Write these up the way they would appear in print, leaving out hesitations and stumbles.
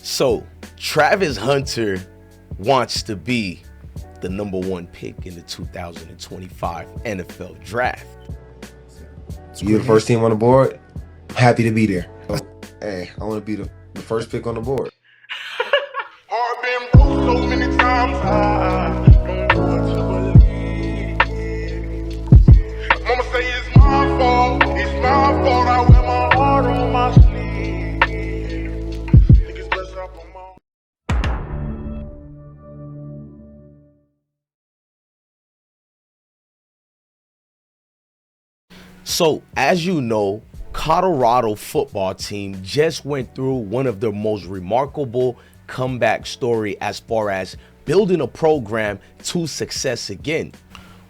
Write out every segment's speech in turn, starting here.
So, Travis Hunter wants to be the #1 pick in the 2025 NFL Draft. You're the first team on the board. Happy to be there. So, hey, I want to be the first pick on the board. I've been broke so many times, I don't know what to believe. Mama say it's my fault, I wear my heart on my sleeve. Niggas bless up on my... So, as you know, Colorado football team just went through one of their most remarkable comeback story as far as building a program to success again.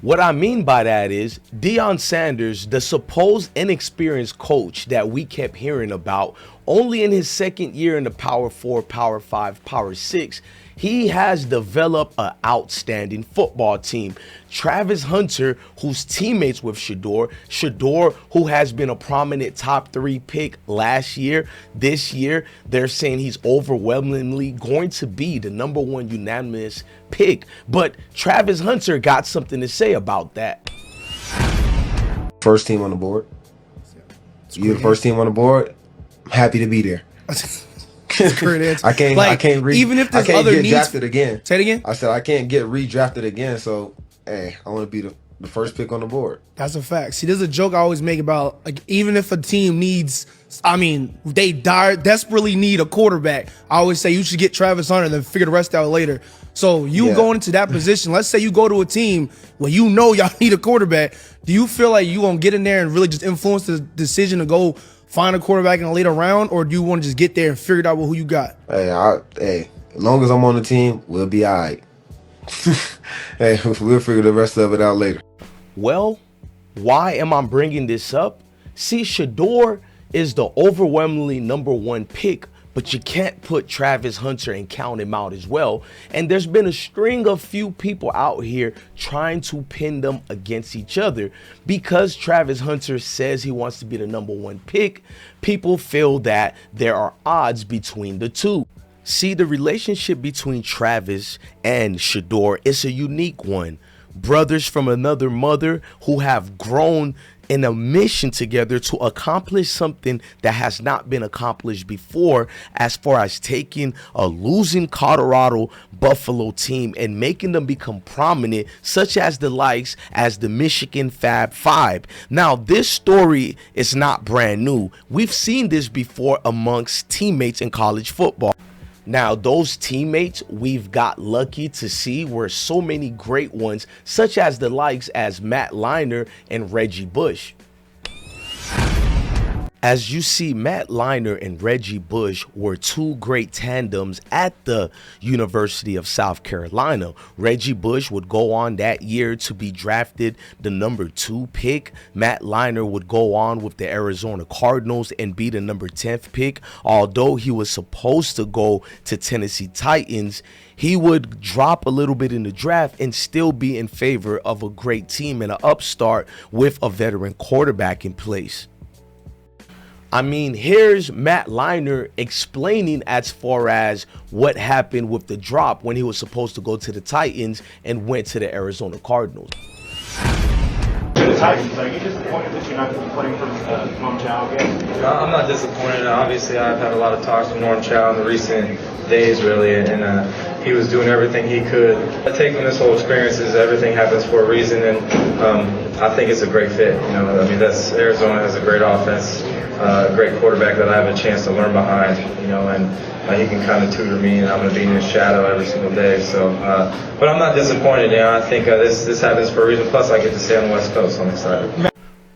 What I mean by that is Deion Sanders, the supposed inexperienced coach that we kept hearing about, only in his second year in the Power 4, Power 5, Power 6, he has developed an outstanding football team. Travis Hunter, who's teammates with Shedeur, who has been a prominent top 3 pick last year, this year, they're saying he's overwhelmingly going to be the #1 unanimous pick. But Travis Hunter got something to say about that. First team on the board. You're the first team on the board. Happy to be there. That's a great answer. I can't even if there's other get needs, drafted again. Say it again. I said I can't get redrafted again. So hey, I want to be the first pick on the board. That's a fact. See, there's a joke I always make about, like, even if a team needs, they desperately need a quarterback, I always say you should get Travis Hunter and then figure the rest out later. So going into that position, let's say you go to a team where you know y'all need a quarterback. Do you feel like you gonna get in there and really just influence the decision to go find a quarterback in a later round, or do you want to just get there and figure it out who you got? Hey, as long as I'm on the team, we'll be all right. Hey, we'll figure the rest of it out later. Well, why am I bringing this up? See, Shedeur is the overwhelmingly #1 pick, but you can't put Travis Hunter and count him out as well. And there's been a string of few people out here trying to pin them against each other. Because Travis Hunter says he wants to be the #1 pick, people feel that there are odds between the two. See, the relationship between Travis and Shedeur is a unique one. Brothers from another mother who have grown in a mission together to accomplish something that has not been accomplished before, as far as taking a losing Colorado Buffalo team and making them become prominent, such as the likes as the Michigan Fab Five. Now, this story is not brand new. We've seen this before amongst teammates in college football. Now, those teammates we've got lucky to see were so many great ones, such as the likes as Matt Leinart and Reggie Bush. As you see, Matt Leinart and Reggie Bush were two great tandems at the University of South Carolina. Reggie Bush would go on that year to be drafted the #2 pick. Matt Leinart would go on with the Arizona Cardinals and be the #10th pick. Although he was supposed to go to Tennessee Titans, he would drop a little bit in the draft and still be in favor of a great team and an upstart with a veteran quarterback in place. I mean, here's Matt Leinart explaining as far as what happened with the drop when he was supposed to go to the Titans and went to the Arizona Cardinals. The Titans, are you disappointed that you're not playing for Norm Chow again? No, I'm not disappointed. Obviously, I've had a lot of talks with Norm Chow in the recent days, really, and he was doing everything he could. I take from this whole experience is everything happens for a reason, and I think it's a great fit. That's Arizona has a great offense, a great quarterback that I have a chance to learn behind, and he can kind of tutor me, and I'm going to be in his shadow every single day. So, but I'm not disappointed. I think this happens for a reason. Plus, I get to stay on the West Coast, so I'm excited.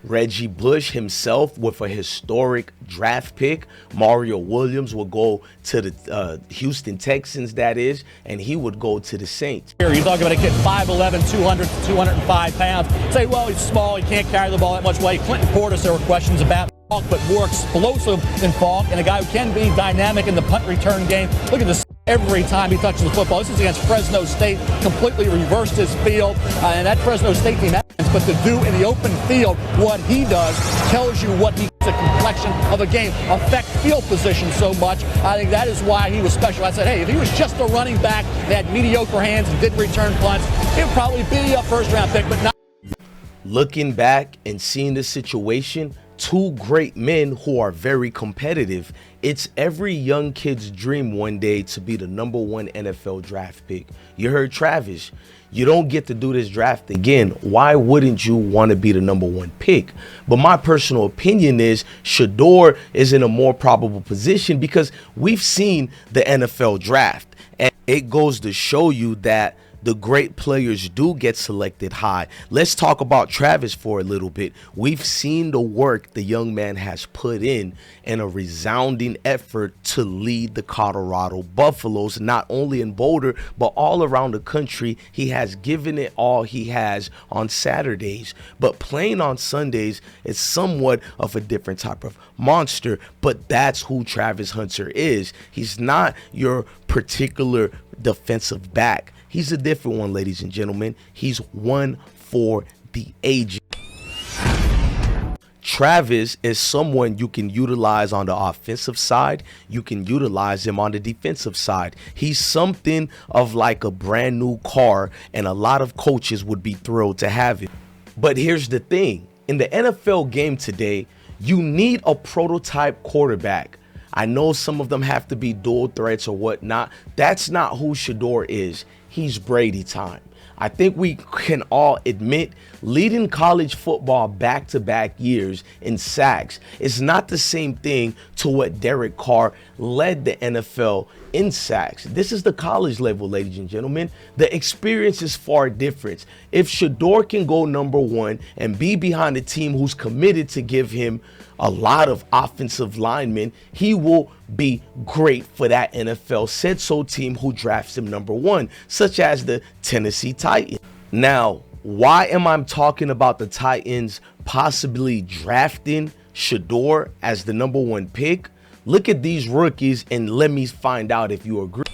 Reggie Bush himself with a historic draft pick. Mario Williams will go to the Houston Texans, that is, and he would go to the Saints. You're talking about a kid 5'11", 200 to 205 pounds. Say, well, he's small, he can't carry the ball that much weight. Clinton Portis, there were questions about, but more explosive than Falk, and a guy who can be dynamic in the punt return game. Look at this. every time he touches the football. This is against Fresno State, completely reversed his field, and that Fresno State team has, but to do in the open field what he does tells you what he the complexion of a game, affect field position so much. I think that is why he was special. I said, hey, if he was just a running back that had mediocre hands and didn't return punts, it would probably be a first-round pick, but not. Looking back and seeing this situation, two great men who are very competitive. It's every young kid's dream one day to be the #1 NFL draft pick. You heard Travis. You don't get to do this draft again. Why wouldn't you want to be the #1 pick? But my personal opinion is Shedeur is in a more probable position because we've seen the NFL draft. And it goes to show you that the great players do get selected high. Let's talk about Travis for a little bit. We've seen the work the young man has put in a resounding effort to lead the Colorado Buffaloes, not only in Boulder, but all around the country. He has given it all he has on Saturdays, but playing on Sundays is somewhat of a different type of monster, but that's who Travis Hunter is. He's not your particular defensive back. He's a different one, ladies and gentlemen. He's one for the ages. Travis is someone you can utilize on the offensive side. You can utilize him on the defensive side. He's something of like a brand new car, and a lot of coaches would be thrilled to have him. But here's the thing. In the NFL game today, you need a prototype quarterback. I know some of them have to be dual threats or whatnot. That's not who Shedeur is. He's Brady time. I think we can all admit leading college football back-to-back years in sacks is not the same thing to what Derek Carr led the NFL in sacks. This is the college level, ladies and gentlemen. The experience is far different. If Shedeur can go #1 and be behind a team who's committed to give him a lot of offensive linemen, he will be great for that NFL said-so team who drafts him #1, such as the Tennessee Titans. Now, why am I talking about the Titans possibly drafting Shedeur as the #1 pick? Look at these rookies and let me find out if you agree.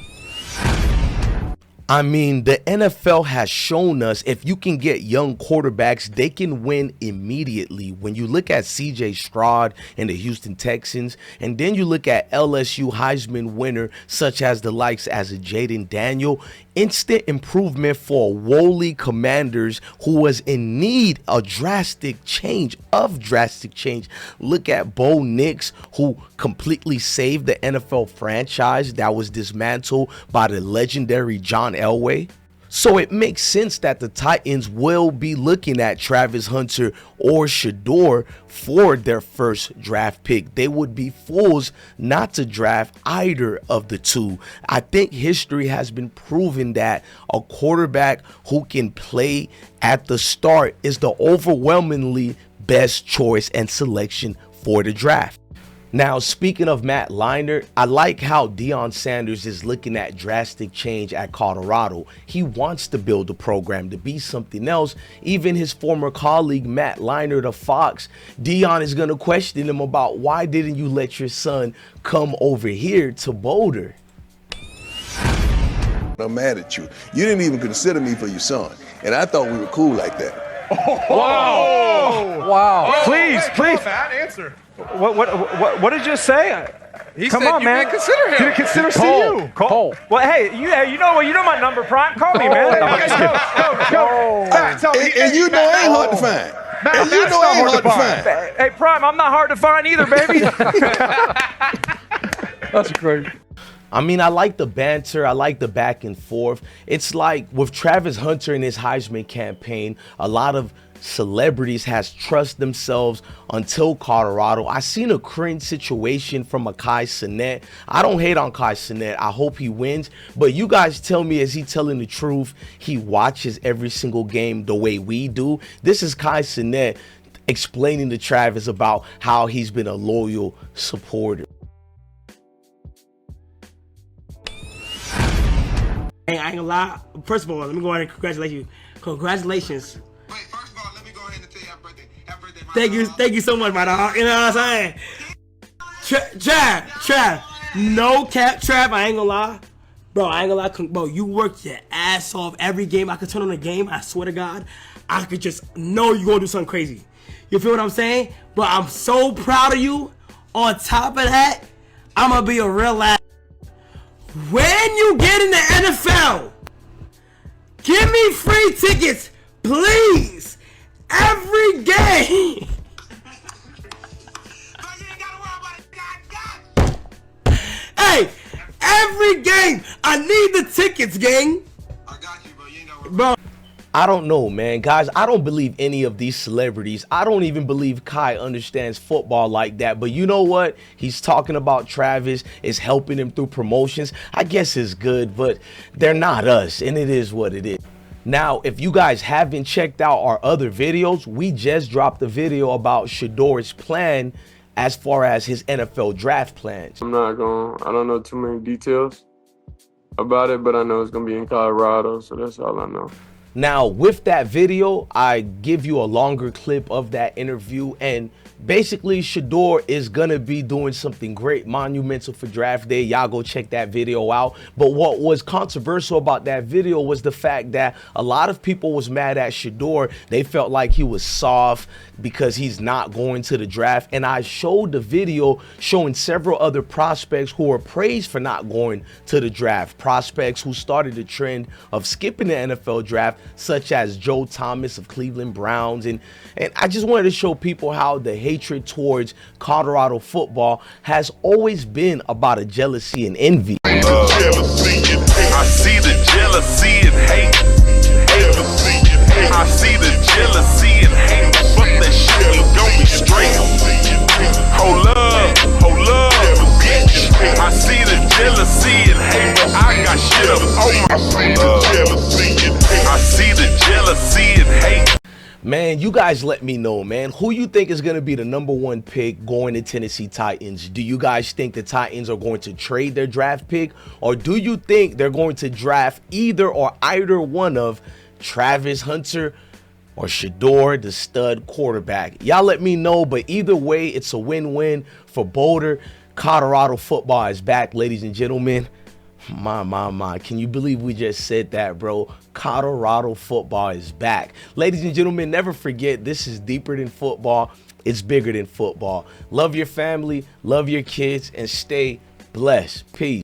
I mean, the NFL has shown us if you can get young quarterbacks, they can win immediately. When you look at CJ Stroud and the Houston Texans, and then you look at LSU Heisman winner, such as the likes as a Jaden Daniel, instant improvement for Wooly Commanders, who was in need of drastic change. Look at Bo Nix, who completely saved the NFL franchise that was dismantled by the legendary John Elway. So it makes sense that the Titans will be looking at Travis Hunter or Shedeur for their first draft pick. They would be fools not to draft either of the two. I think history has been proven that a quarterback who can play at the start is the overwhelmingly best choice and selection for the draft. Now, speaking of Matt Leinart, I like how Deion Sanders is looking at drastic change at Colorado. He wants to build a program to be something else. Even his former colleague, Matt Leinart of Fox, Deion is going to question him about why didn't you let your son come over here to Boulder? I'm mad at you. You didn't even consider me for your son, and I thought we were cool like that. Wow! Wow! Please. Bad answer. What did you say? Come on, man. Didn't consider him. Didn't consider you. Cole. Well, hey, you know my number, Prime. Call me, man. Go. And you know I ain't hard to find. And you know I ain't hard to find. Hey, Prime, I'm not hard to find either, baby. That's great. I mean, I like the banter. I like the back and forth. It's like with Travis Hunter and his Heisman campaign, a lot of celebrities has trust themselves until Colorado. I seen a cringe situation from a Kai Cenat. I don't hate on Kai Cenat. I hope he wins. But you guys tell me, is he telling the truth? He watches every single game the way we do. This is Kai Cenat explaining to Travis about how he's been a loyal supporter. Hey, I ain't gonna lie. First of all, let me go ahead and congratulate you. Congratulations. Wait, first of all, let me go ahead and tell you happy birthday. Happy birthday, Thank you so much, my dog. You know what I'm saying? Trav, no cap, Trav. I ain't gonna lie. Bro, I ain't gonna lie, bro, you worked your ass off every game. I could turn on a game, I swear to God, I could just know you're gonna do something crazy. You feel what I'm saying? But I'm so proud of you. On top of that, I'm gonna be a real ass. When you get in the NFL, give me free tickets, please. Every game. Hey, every game, I need the tickets, gang. I got you, bro. You ain't got bro. I don't know, man. Guys, I don't believe any of these celebrities. I don't even believe Kai understands football like that. But you know what? He's talking about Travis is helping him through promotions. I guess it's good, but they're not us, and it is what it is. Now, if you guys haven't checked out our other videos, we just dropped a video about Shedeur's plan as far as his NFL draft plans. I don't know too many details about it, but I know it's going to be in Colorado, so that's all I know. Now, with that video, I give you a longer clip of that interview, and basically Shedeur is gonna be doing something great, monumental for draft day. Y'all go check that video out. But what was controversial about that video was the fact that a lot of people was mad at Shedeur. They felt like he was soft because he's not going to the draft, and I showed the video showing several other prospects who were praised for not going to the draft, prospects who started the trend of skipping the NFL draft, such as Joe Thomas of Cleveland Browns. And I just wanted to show people how the hatred towards Colorado football has always been about a jealousy and envy. I see the jealousy and hate. I see the jealousy and hate. Fuck that shit, we gon' be straight. Hold up, bitch. I see the jealousy and hate, but I got shit up on my I see the jealousy and hate. Man, you guys let me know, man. Who you think is going to be the #1 pick going to Tennessee Titans? Do you guys think the Titans are going to trade their draft pick? Or do you think they're going to draft either one of Travis Hunter or Shedeur, the stud quarterback? Y'all let me know, but either way, it's a win-win for Boulder. Colorado football is back, ladies and gentlemen. My. Can you believe we just said that, bro? Colorado football is back. Ladies and gentlemen, never forget, this is deeper than football. It's bigger than football. Love your family, love your kids, and stay blessed. Peace.